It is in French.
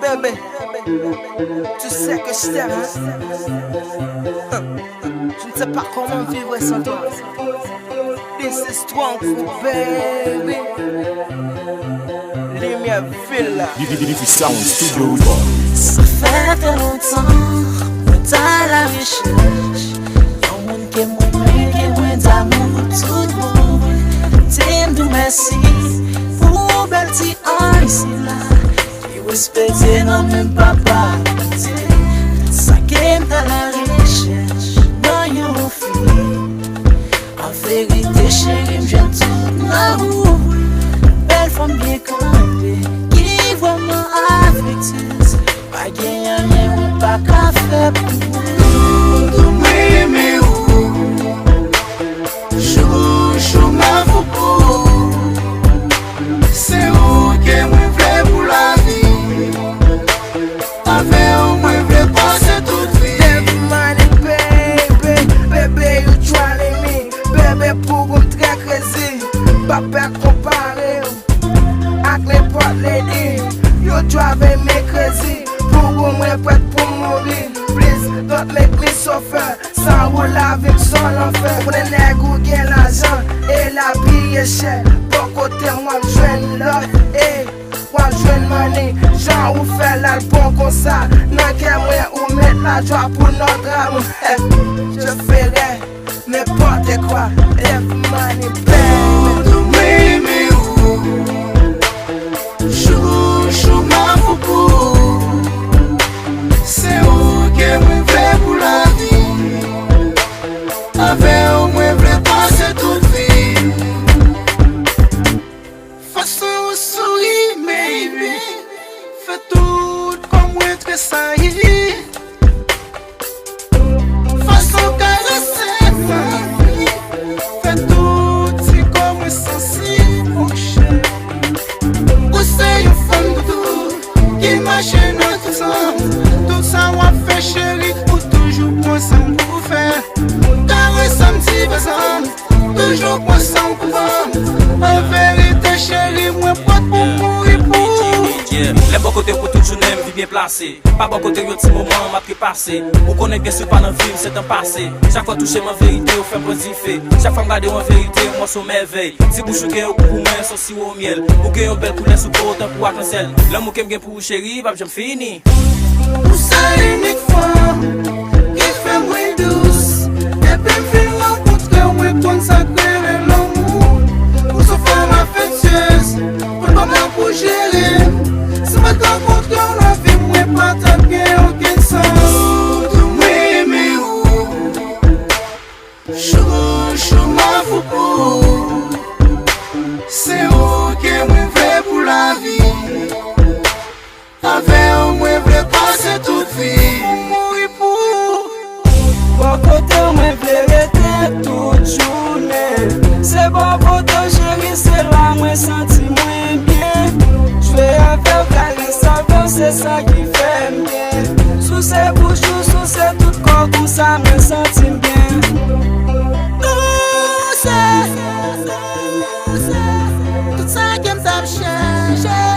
Bébé, tu sais que je t'aime, hein? Je ne sais pas comment vivre sans toi. This is strong food, baby. Lumière Villa. Sound Studio. Ça fait longtemps, on t'a la recherche. Y'a un monde qui est moins d'amour pour tout le monde. T'aimes de merci pour belle petite ici là. Qui respecte non même papa. Ça qui est dans la recherche, dans une fille. En vérité chérie, j'aime tout l'amour. Belle femme bien campée, qui vraiment affectueuse. Pas gagner rien ou pas qu'à faire pour nous. Mais où chou ma foukou. C'est où que moi v'lais pour la vie. Avec où moi v'lais passer toute vie. Dev money, baby. Baby, you trying me. Baby, pour me très crazy. Papa comparé avec les potes lady. You driving me crazy. Pour moi prête pour mourir. Please don't make me suffer. Sans vous laver son enfer. Pour les nègres qui ont l'argent et la vie cher. Bon côté moi j'joigne love et moi j'joigne money. Jean ou fait l'album comme ça. N'a qu'à moi ou mettre la joie pour notre amour. Je ferai n'importe quoi. If money baby. Mais où chou ma foukou. C'est où que moi v'lais pour la vie. Avec où moi v'lais passer toute vie. Façon où souris, baby. Fais tout comme moi très saillie. Façon caresser ma vie. Fais tout si comme moi sensible, mon cher. Où c'est une femme de tout qui marche dans tout ça. Tout ça m'a fait chérie. Pour toujours penser pour faire. Caresse un petit besoin. Toujours penser pour faire. En vérité chérie, moi pas pour mourir pour. Les bons côtés pour toute journée, vie bien placée. Pas bon côté, y'a petit moment, m'a pris passé. Vous connaissez bien sûr pas dans le film, c'est un passé. Chaque fois toucher ma vérité, vous faites positif. Chaque fois regarder ma vérité, moi sur merveille. Si vous chouquez au coup, moi, sur si au miel. Vous avez un bel poulet sous autant pour arc-en-ciel. L'amour qui me pour vous, chérie, va j'aime fini. Vous savez l'unique femme qui fait moins douce. Et puis me fait rencontrer, moi consacrer l'amour. Pour sa femme affectueuse, pour pas mal pour gérer. Si ma rencontre dans la vie, moi pas taper aucun sens. Mais où chou ma foukou. C'est où que moi v'lais pour la vie. Avec où moi v'lais passer toute vie. Mourir pour. Bon côté, moi vérité toute journée. C'est bon côté, chérie, c'est là, moi senti moins bien. Je vais avec la c'est ça qui fait bien. Sous ces bouches, sous ces tout corps, tout ça me senti bien. Tout ça qui me tape chercher.